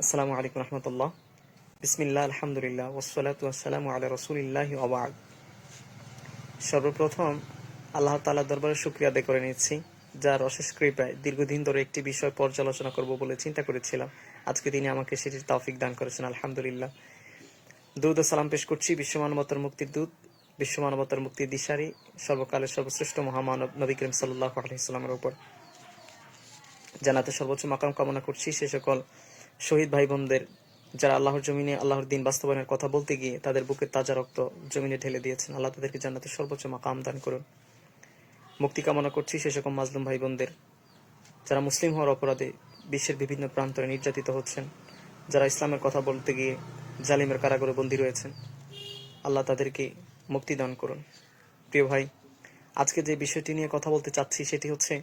আসসালামু আলাইকুম রহমতুল্লাহ। বিসমিল্লাহ, আলহামদুলিল্লাহ, ওয়াসসালাতু ওয়াসসালামু আলা রাসূলিল্লাহি ওয়া বা'দ। সর্বপ্রথম আল্লাহ তাআলার দরবারে শুকরিয়া আদায় করে নিচ্ছি, যার অশেষ কৃপায় দীর্ঘদিন ধরে একটি বিষয় পর্যালোচনা করব বলে চিন্তা করেছিলাম। আজকে তিনি আমাকে সেটির তৌফিক দান করেছেন, আলহামদুলিল্লাহ। দুরূদ ও সালাম পেশ করছি বিশ্বমানবতার মুক্তির দূত, বিশ্বমানবতার মুক্তির দিশারি, সর্বকালের সর্বশ্রেষ্ঠ মহামানব নবী করিম সাল্লাল্লাহু আলাইহি ওয়াসাল্লামের উপর। জান্নাতের সর্বোচ্চ মাকাম কামনা করছি সে সকল শহীদ ভাই বোনদের, যারা আল্লাহর জমিনে আল্লাহর দিন বাস্তবায়নের কথা বলতে গিয়ে তাদের বুকের তাজা রক্ত জমিনে ঢেলে দিয়েছেন। আল্লাহ তাদেরকে জান্নাতের সর্বোচ্চ মাকাম দান করুন। মুক্তি কামনা করছি সে সকল মাজলুম ভাই বোনদের, যারা মুসলিম হওয়ার অপরাধে বিশ্বের বিভিন্ন প্রান্তরে নির্যাতিত হচ্ছেন, যারা ইসলামের কথা বলতে গিয়ে জালিমের কারাগারে বন্দী রয়েছেন। আল্লাহ তাদেরকে মুক্তি দান করুন। প্রিয় ভাই, আজকে যে বিষয়টি নিয়ে কথা বলতে চাচ্ছি সেটি হচ্ছে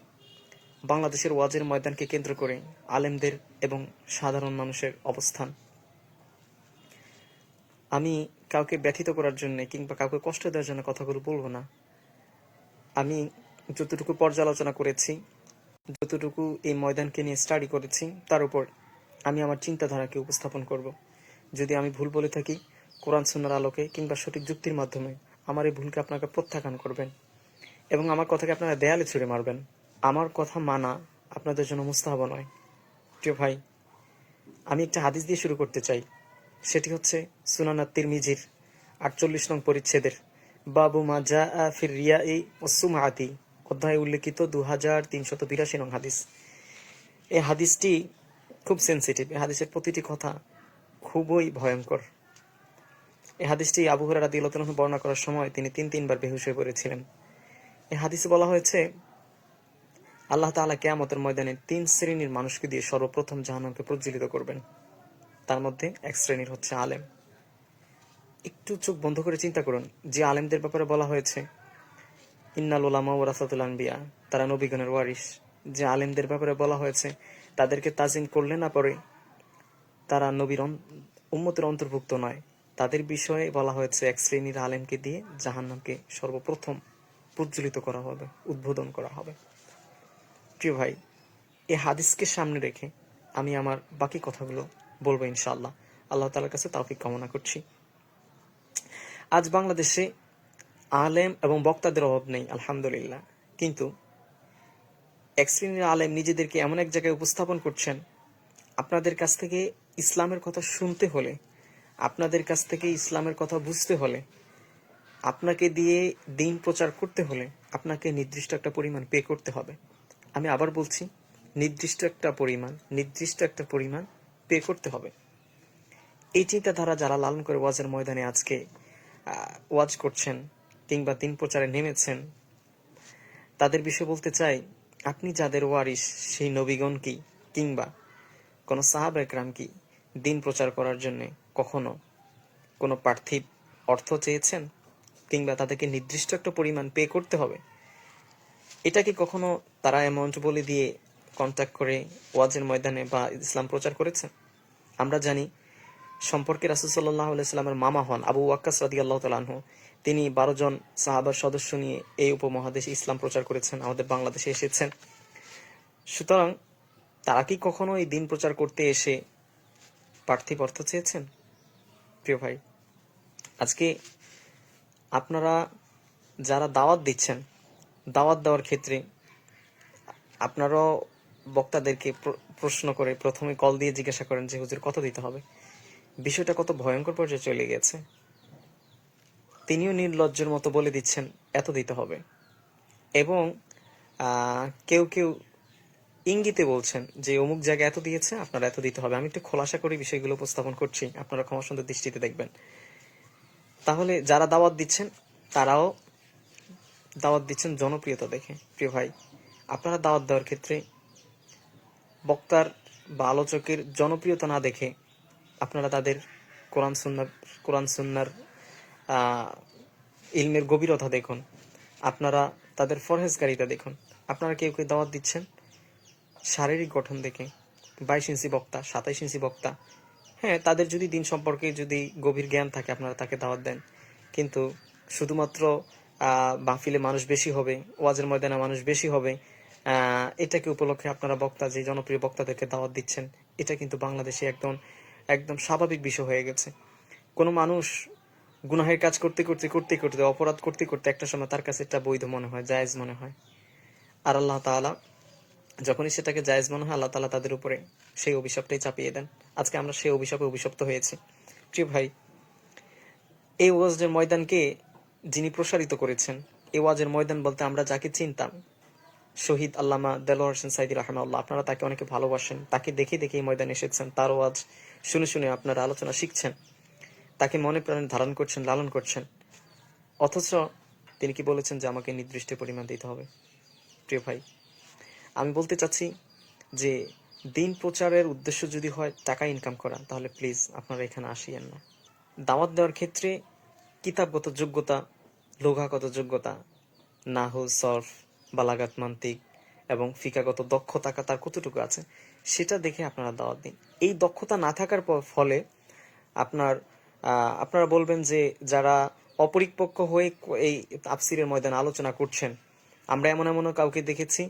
বাংলাদেশের ওয়াজের ময়দানকে কেন্দ্র করে আলেমদের এবং সাধারণ মানুষের অবস্থান। আমি কাউকে ব্যথিত করার জন্য কিংবা কাউকে কষ্ট দেওয়ার জন্য কথাগুলো বলবো না। আমি যতটুকু পর্যালোচনা করেছি, যতটুকু এই ময়দানকে নিয়ে স্টাডি করেছি, তার উপর আমি আমার চিন্তাধারাকে উপস্থাপন করব। যদি আমি ভুল বলে থাকি, কোরআন সুন্নাহর আলোকে কিংবা সঠিক যুক্তির মাধ্যমে আমার এই ভুলকে আপনাকে প্রত্যাখ্যান করবেন এবং আমার কথাকে আপনারা দেয়ালে ছুঁড়ে মারবেন। আমার কথা মানা আপনাদের জন্য মুস্তাহাব নয়। প্রিয় ভাই, আমি একটা হাদিস দিয়ে শুরু করতে চাই। সেটি হচ্ছে সুনান তিরমিজির 48 নং পরিচ্ছেদের বাবু মা জাআ ফির রিয়াই ওয়াসসুমআতি অধ্যায়ে উল্লেখিত 2382 নং হাদিস। এই হাদিসটি খুব সেনসিটিভ। এই হাদিসের প্রতিটি কথা খুবই ভয়ঙ্কর। এই হাদিসটি আবু হুরায়রা রাদিয়াল্লাহু আনহু বর্ণনা করার সময় তিনি তিনবার বেহুশ হয়ে পড়েছিলেন। এই হাদিসে বলা হয়েছে আল্লাহ তাআলা কিয়ামতের ময়দানে 3 শ্রেণীর মানুষকে দিয়ে সর্বপ্রথম জাহান্নামকে প্রজ্বলিত করবেন। তার মধ্যে এক শ্রেণীর হচ্ছে আলেম। একটু চোখ বন্ধ করে চিন্তা করুন, যে আলেমদের ব্যাপারে বলা হয়েছে ইন্নাল উলামা ওয়ারাসাতুল আনবিয়া, তারা নবীগণের ওয়ারিস। যে আলেমদের ব্যাপারে বলা হয়েছে তাদেরকে তাজিম করলে না পরে তারা নবীর উম্মতের অন্তর্ভুক্ত নয়, তাদের বিষয়ে বলা হয়েছে এক শ্রেণীর আলেমকে দিয়ে জাহান্নামকে সর্বপ্রথম প্রজ্বলিত করা হবে, উদ্বোধন করা হবে। প্রিয় ভাই, এই হাদিসকে সামনে রেখে আমি আমার বাকি কথাগুলো বলবো ইনশাআল্লাহ। আল্লাহ তাআলার কাছে তৌফিক কামনা করছি। আজ বাংলাদেশে আলেম এবং বক্তাদের অভাব নেই, আলহামদুলিল্লাহ। কিন্তু এক শ্রেণীর আলেম নিজেদেরকে এমন এক জায়গায় উপস্থাপন করছেন, আপনাদের কাছ থেকে ইসলামের কথা শুনতে হলে, আপনাদের কাছ থেকে ইসলামের কথা বুঝতে হলে, আপনাকে দিয়ে দিন প্রচার করতে হলে আপনাকে নির্দিষ্ট একটা পরিমাণ পে করতে হবে। আমি আবার বলছি, নির্দিষ্ট একটা পরিমাণ পে করতে হবে। এই চিন্তাধারা যারা লালন করে ওয়াজের ময়দানে আজকে ওয়াজ করছেন কিংবা দিন প্রচারে নেমেছেন, তাদের বিষয়ে বলতে চাই, আপনি যাদের ওয়ারিস সেই নবীগণ কি কিংবা কোনো সাহাবা একরাম কি দিন প্রচার করার জন্য কখনো কোনো পার্থিব অর্থ চেয়েছেন কিংবা তাদেরকে নির্দিষ্ট একটা পরিমাণ পে করতে হবে? এটা কি কখনো তারা অ্যামাউন্ট বলে দিয়ে কন্ট্যাক্ট করে ওয়াজের ময়দানে বা ইসলাম প্রচার করেছে? আমরা জানি সম্পর্কে রাসূল সাল্লাল্লাহু আলাইহি সাল্লামের মামা হন আবু ওয়াক্কাস রাদিয়াল্লাহু তাআলা আনহু। তিনি 12 জন সাহাবার সদস্য নিয়ে এই উপমহাদেশে ইসলাম প্রচার করেছেন, আমাদের বাংলাদেশে এসেছেন। সুতরাং তারা কি কখনো এই দিন প্রচার করতে এসে পার্থিব অর্থ চেয়েছেন? প্রিয় ভাই, আজকে আপনারা যারা দাওয়াত দিচ্ছেন, দাওয়াত দেওয়ার ক্ষেত্রে আপনারাও বক্তাদেরকে প্রশ্ন করে প্রথমে কল দিয়ে জিজ্ঞাসা করেন যে হুজুর কত দিতে হবে। বিষয়টা কত ভয়ঙ্কর পর্যায়ে চলে গেছে। তিনিও নির্লজ্জের মতো বলে দিচ্ছেন এত দিতে হবে, এবং কেউ কেউ ইঙ্গিতে বলছেন যে অমুক জায়গায় এত দিয়েছে, আপনারা এত দিতে হবে। আমি একটু খোলাসা করে বিষয়গুলো উপস্থাপন করছি, আপনারা ক্ষমাসুন্দর দৃষ্টিতে দেখবেন। তাহলে যারা দাওয়াত দিচ্ছেন তারাও দাওয়াত দিচ্ছেন জনপ্রিয়তা দেখে। প্রিয় ভাই, আপনারা দাওয়াত দেওয়ার ক্ষেত্রে বক্তার বা আলোচকের জনপ্রিয়তা না দেখে আপনারা তাদের কোরআন সুন্নার ইলমের গভীরতা দেখুন, আপনারা তাদের ফরহেজগারিতা দেখুন। আপনারা কেউ কেউ দাওয়াত দিচ্ছেন শারীরিক গঠন দেখে, 22 ইঞ্চি বক্তা, 27 ইঞ্চি বক্তা। হ্যাঁ, তাদের যদি দিন সম্পর্কে যদি গভীর জ্ঞান থাকে আপনারা তাকে দাওয়াত দেন, কিন্তু শুধুমাত্র মাহফিলে মানুষ বেশি হবে, ওয়াজের ময়দানে মানুষ বেশি হবে, এটাকে উপলক্ষে আপনারা বক্তা, যে জনপ্রিয় বক্তাদেরকে দাওয়াত দিচ্ছেন, এটা কিন্তু বাংলাদেশে একদম একদম স্বাভাবিক বিষয় হয়ে গেছে। কোনো মানুষ গুনাহের কাজ করতে করতে করতে করতে অপরাধ করতে করতে একটা সময় তার কাছে এটা বৈধ মনে হয়, জায়েজ মনে হয়। আর আল্লাহ তাআলা যখনই সেটাকে জায়েজ মনে হয়, আল্লাহ তাআলা তাদের উপরে সেই অভিশাপটাই চাপিয়ে দেন। আজকে আমরা সেই অভিশাপে অভিশপ্ত হয়েছি। প্রিয় ভাই, এই ওয়াজের ময়দানকে যিনি প্রসারিত করেছেন, এই ওয়াজের ময়দান বলতে আমরা যাকে চিনতাম, শহীদ আল্লামা দেলোয়ার হোসেন সাইদি রাহমাহুল্লাহ, আপনারা তাকে অনেকে ভালোবাসেন, তাকে দেখে দেখে এই ময়দানে এসেছেন, তার ওয়াজ শুনে শুনে আপনারা আলোচনা শিখছেন, তাকে মনে প্রাণে ধারণ করছেন, লালন করছেন। অথচ তিনি কি বলেছেন যে আমাকে নির্দিষ্ট পরিমাণ দিতে হবে। প্রিয় ভাই, আমি বলতে চাচ্ছি যে দিন প্রচারের উদ্দেশ্য যদি হয় টাকা ইনকাম করা, তাহলে প্লিজ আপনারা এখানে আসিয়েন না। দাওয়াত দেওয়ার ক্ষেত্রে কিতাবগত যোগ্যতা, লৌঘাগত যোগ্যতা, নাহু, সরফ, বালাগাত, মান্তিক এবং ফিকাগত দক্ষতা তার কতটুকু আছে সেটা দেখে আপনারা দাওয়াত দিন। এই দক্ষতা না থাকার ফলে আপনারা বলবেন যে যারা অপরিপক্ক হয়ে এই তাফসিরের ময়দানে আলোচনা করছেন, আমরা এমন এমন কাউকে দেখেছি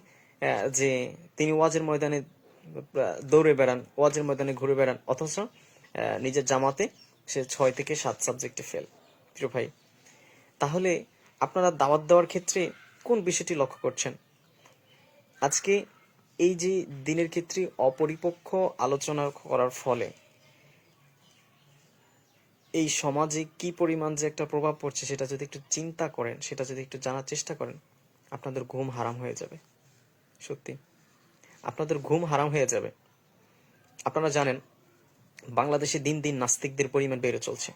যে তিনি ওয়াজের ময়দানে দৌড়ে বেড়ান, ওয়াজের ময়দানে ঘুরে বেড়ান, অথচ নিজের জামাতে সে 6 থেকে 7 সাবজেক্টে ফেল। প্রিয় ভাই, তাহলে আপনারা দাওয়াত দেওয়ার ক্ষেত্রে কোন বিষয়টি লক্ষ্য করছেন? আজকে এই যে দিনের ক্ষেত্রে অপরিপক্ক আলোচনা করার ফলে এই সমাজে কি পরিমাণ যে একটা প্রভাব পড়ছে সেটা যদি একটু চিন্তা করেন, সেটা যদি একটু জানার চেষ্টা করেন, আপনাদের ঘুম হারাম হয়ে যাবে। সত্যি আপনাদের ঘুম হারাম হয়ে যাবে। আপনারা জানেন বাংলাদেশে দিন দিন নাস্তিকদের পরিমাণ বেড়ে চলছে।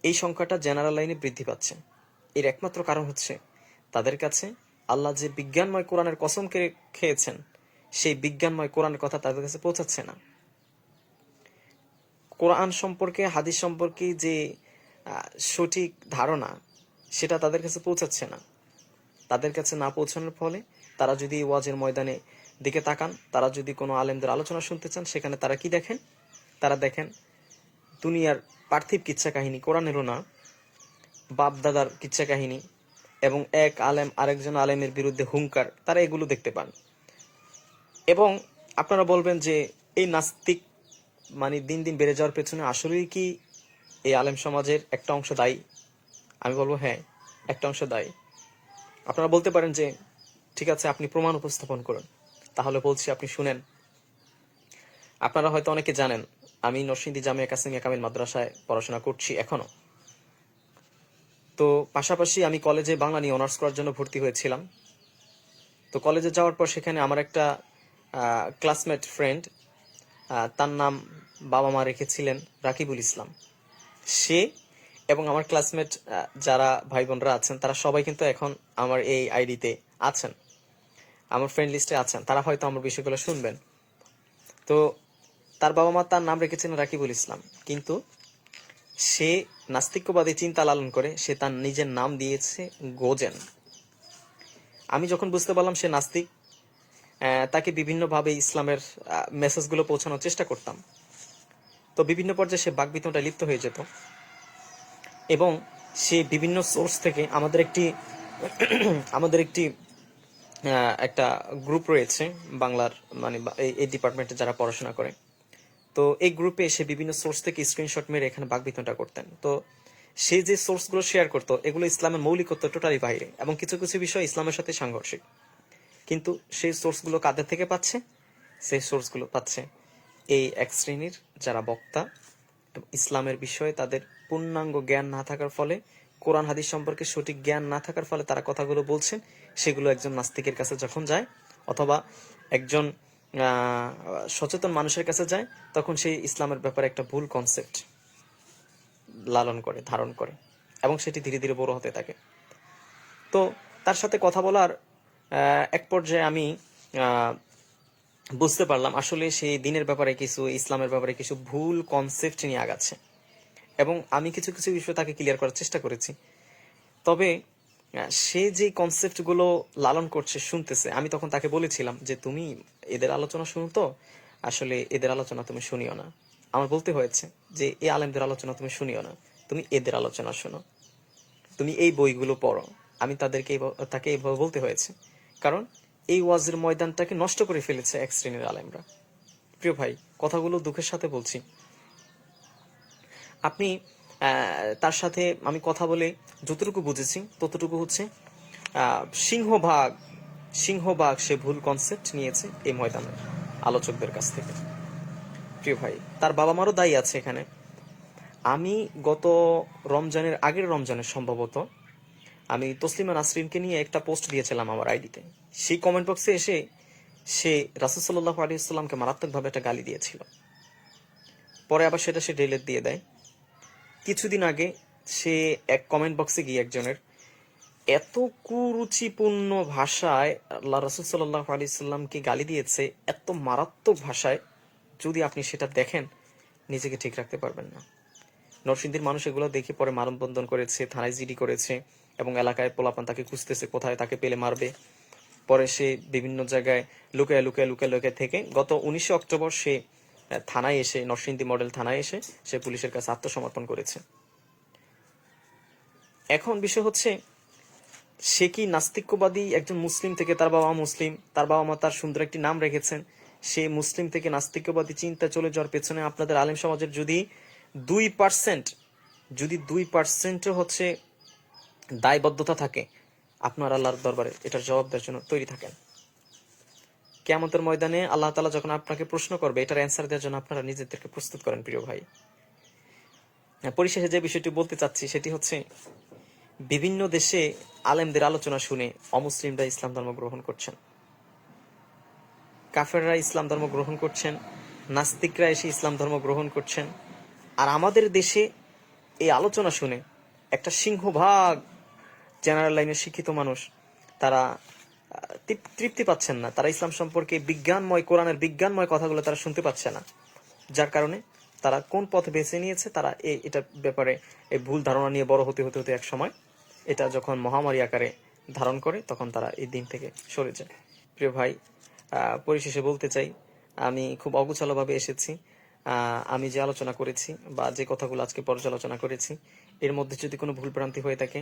এই সংখ্যাটা জেনারেল লাইনে বৃদ্ধি পাচ্ছে। এর একমাত্র কারণ হচ্ছে তাদের কাছে আল্লাহ যে বিজ্ঞানময় কোরআনের কসম খেয়েছেন, সেই বিজ্ঞানময় কোরআনের কথা তাদের কাছে পৌঁছাচ্ছে না। কোরআন সম্পর্কে, হাদিস সম্পর্কে যে সঠিক ধারণা, সেটা তাদের কাছে পৌঁছাচ্ছে না। তাদের কাছে না পৌঁছানোর ফলে তারা যদি ওয়াজের ময়দানে দিকে তাকান, তারা যদি কোনো আলেমদের আলোচনা শুনতে চান, সেখানে তারা কি দেখেন? তারা দেখেন দুনিয়ার পার্থিব কিচ্ছা কাহিনী, কোরআনেরও না, বাপ দাদার কিচ্ছা কাহিনী, এবং এক আলেম আরেকজন আলেমের বিরুদ্ধে হুঙ্কার, তারা এগুলো দেখতে পান। এবং আপনারা বলবেন যে এই নাস্তিক মানে দিন দিন বেড়ে যাওয়ার পেছনে আসলেই কি এই আলেম সমাজের একটা অংশ দায়ী? আমি বলবো হ্যাঁ, একটা অংশ দায়ী। আপনারা বলতে পারেন যে ঠিক আছে, আপনি প্রমাণ উপস্থাপন করুন। তাহলে বলছি, আপনি শুনেন। আপনারা হয়তো অনেকে জানেন আমি নরসিংদী জামিয়া কাসিমিয়া কামিল মাদ্রাসায় পড়াশোনা করছি এখনো। তো পাশাপাশি আমি কলেজে বাংলা নিয়ে অনার্স করার জন্য ভর্তি হয়েছিলাম। তো কলেজে যাওয়ার পর সেখানে আমার একটা ক্লাসমেট ফ্রেন্ড, তার নাম বাবা মা রেখেছিলেন রাকিবুল ইসলাম। সে এবং আমার ক্লাসমেট যারা ভাই বোনরা আছেন, তারা সবাই কিন্তু এখন আমার এই আইডিতে আছেন, আমার ফ্রেন্ড লিস্টে আছেন। তারা হয়তো আমার বিষয়গুলো শুনবেন। তো তার বাবা মা তার নাম রেখেছিলেন রাকিবুল ইসলাম, কিন্তু সে নাস্তিক্যবাদী চিন্তা লালন করে সে তার নিজের নাম দিয়েছে গোজেন। আমি যখন বুঝতে পারলাম সে নাস্তিক, তাকে বিভিন্নভাবে ইসলামের মেসেজগুলো পৌঁছানোর চেষ্টা করতাম। তো বিভিন্ন পর্যায়ে সে বাকবিতণ্ডায় লিপ্ত হয়ে যেত, এবং সে বিভিন্ন সোর্স থেকে আমাদের একটি একটা গ্রুপ রয়েছে বাংলার, মানে এই ডিপার্টমেন্টে যারা পড়াশোনা করে। তো এই গ্রুপে সে বিভিন্ন সোর্স থেকে স্ক্রিনশট মেরে এখানে বাকবিতণ্ডা করতেন। তো সে যে সোর্সগুলো শেয়ার করতো, এগুলো ইসলামের মৌলিকত্ব টোটালি বাইরে, এবং কিছু কিছু বিষয় ইসলামের সাথে সাংঘর্ষিক। কিন্তু সেই সোর্সগুলো কাদের থেকে পাচ্ছে? সেই সোর্সগুলো পাচ্ছে এই এক শ্রেণীর যারা বক্তা, ইসলামের বিষয়ে তাদের পূর্ণাঙ্গ জ্ঞান না থাকার ফলে, কোরআন হাদিস সম্পর্কে সঠিক জ্ঞান না থাকার ফলে তারা কথাগুলো বলছেন। সেগুলো একজন নাস্তিকের কাছে যখন যায়, অথবা একজন সচেতন মানুষের কাছে যায়, তখন সেই ইসলামের ব্যাপারে একটা ভুল কনসেপ্ট লালন করে, ধারণ করে, এবং সেটি ধীরে ধীরে বড় হতে থাকে। তো তার সাথে কথা বলার এক পর্যায়ে আমি বুঝতে পারলাম আসলে সেই দিনের ব্যাপারে কিছু, ইসলামের ব্যাপারে কিছু ভুল কনসেপ্ট নিয়ে আগাচ্ছে, এবং আমি কিছু কিছু বিষয় তাকে ক্লিয়ার করার চেষ্টা করেছি। তবে সে যে কনসেপ্টগুলো লালন করছে, শুনতেছে, আমি তখন তাকে বলেছিলাম যে তুমি এদের আলোচনা শুনো, তো আসলে এদের আলোচনা তুমি শুনিও না। আমার বলতে হয়েছে যে এই আলেমদের আলোচনা তুমি শুনিও না, তুমি এদের আলোচনা শোনো, তুমি এই বইগুলো পড়ো। আমি তাকে এইভাবে বলতে হয়েছে, কারণ এই ওয়াজের ময়দানটাকে নষ্ট করে ফেলেছে এক শ্রেণীর আলেমরা। প্রিয় ভাই, কথাগুলো দুঃখের সাথে বলছি। আপনি তার সাথে আমি কথা বলে যতটুকু বুঝেছি ততটুকু হচ্ছে সিংহভাগ সিংহভাগ সে ভুল কনসেপ্ট নিয়েছে এই ময়দানের আলোচকদের কাছ থেকে। প্রিয় ভাই, তার বাবা মারও দায়ী আছে এখানে। আমি গত রমজানের আগের রমজানের সম্ভবত আমি তসলিমা নাসরিনকে নিয়ে একটা পোস্ট দিয়েছিলাম আমার আইডিতে। সেই কমেন্ট বক্সে এসে সে রাসূল সাল্লাল্লাহু আলাইহি ওয়াসাল্লামকে মারাত্মকভাবে একটা গালি দিয়েছিল। পরে আবার সেটা সে ডিলিট দিয়ে দেয়। কিছুদিন আগে সে এক কমেন্ট বক্সে গিয়ে একজনের এত কুরুচিপূর্ণ ভাষায় আল্লাহ রাসূল সাল্লাল্লাহু আলাইহি সাল্লামকে গালি দিয়েছে, এত মারাত্মক ভাষায়, যদি আপনি সেটা দেখেন নিজেকে ঠিক রাখতে পারবেন না। নরসিংদীর মানুষ এগুলো দেখে পরে মানববন্ধন করেছে, থানায় জিডি করেছে এবং এলাকায় পোলাপান তাকে খুঁজতেছে কোথায় তাকে পেলে মারবে। পরে সে বিভিন্ন জায়গায় লুকায় লুকায় লুকায় লুকায় থেকে গত 19 অক্টোবর সে থানায় এসে, নরসিংদী মডেল থানায় এসে সে পুলিশের কাছে আত্মসমর্পণ করেছে। এখন বিষয় হচ্ছে, সে কি নাস্তিক্যবাদী একজন মুসলিম থেকে, তার বাবা মুসলিম, তার বাবা মা তার সুন্দর একটি নাম রেখেছেন, সে মুসলিম থেকে নাস্তিক্যবাদী চিন্তা চলে যাওয়ার পেছনে আপনাদের আলেম সমাজের যদি 2% হচ্ছে দায়বদ্ধতা থাকে, আপনার আল্লাহর দরবারে এটার জবাব দেওয়ার জন্য তৈরি থাকেন। কিয়ামতের ময়দানে আল্লাহ তাআলা যখন আপনাকে প্রশ্ন করবে, এটার অ্যান্সার দেওয়ার জন্য আপনারা নিজেদেরকে প্রস্তুত করেন প্রিয় ভাই। পরিশেষে যে বিষয়টি বলতে চাচ্ছি সেটি হচ্ছে, বিভিন্ন দেশে আলেমদের আলোচনা শুনে অমুসলিমরা ইসলাম ধর্ম গ্রহণ করছেন, কাফেররা ইসলাম ধর্ম গ্রহণ করছেন, নাস্তিকরা এসে ইসলাম ধর্ম গ্রহণ করছেন। আর আমাদের দেশে এই আলোচনা শুনে একটা সিংহভাগ জেনারেল লাইনের শিক্ষিত মানুষ তারা তৃপ্তি পাচ্ছেন না। তারা ইসলাম সম্পর্কে বিজ্ঞানময়, কোরআনের বিজ্ঞানময় কথাগুলো তারা শুনতে পাচ্ছে না, যার কারণে তারা কোন পথ বেছে নিয়েছে, তারা এটা ব্যাপারে এই ভুল ধারণা নিয়ে বড় হতে হতে হতে এক সময় এটা যখন মহামারী আকারে ধারণ করে তখন তারা এই দিন থেকে সরে যায়। প্রিয় ভাই, পরিশেষে বলতে চাই, আমি খুব অগোছালোভাবে এসেছি। আমি যে আলোচনা করেছি বা যে কথাগুলো আজকে পর্যালোচনা করেছি, এর মধ্যে যদি কোনো ভুল ভ্রান্তি হয়ে থাকে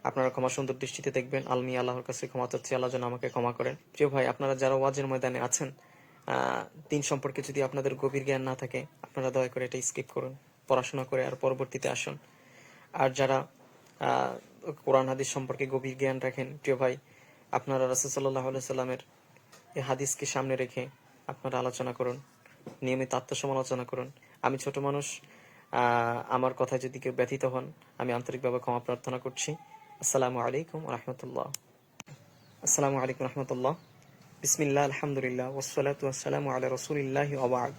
আপনারা ক্ষমা সুন্দর দৃষ্টিতে দেখবেন। আমি আল্লাহর কাছে ক্ষমা চাচ্ছি, আল্লাহ যেন আমাকে ক্ষমা করেন। প্রিয় ভাই, আপনারা যারা ওয়াজের ময়দানে আছেন, দিন সম্পর্কে যদি আপনাদের গভীর জ্ঞান না থাকে আপনারা দয়া করে এটা স্কিপ করুন, পড়াশোনা করে আর পরবর্তীতে আসুন। আর যারা কোরআন হাদিস সম্পর্কে গভীর জ্ঞান রাখেন, প্রিয় ভাই, আপনারা রাসূল সাল্লাল্লাহু আলাইহি সাল্লামের এই হাদিসকে সামনে রেখে আপনারা আলোচনা করুন, নিয়মিত আত্মসমালোচনা করুন। আমি ছোট মানুষ, আমার কথায় যদি কেউ ব্যথিত হন আমি আন্তরিকভাবে ক্ষমা প্রার্থনা করছি। আসসালামু আলাইকুম রহমতুল্লাহ। আসসালামু আলাইকুম রহমতুল্লাহ। বিসমিল্লাহ, আলহামদুলিল্লাহ, ওয়াসসালাতু ওয়াসসালামু আলা রাসূলিল্লাহি ওয়া বা'দ।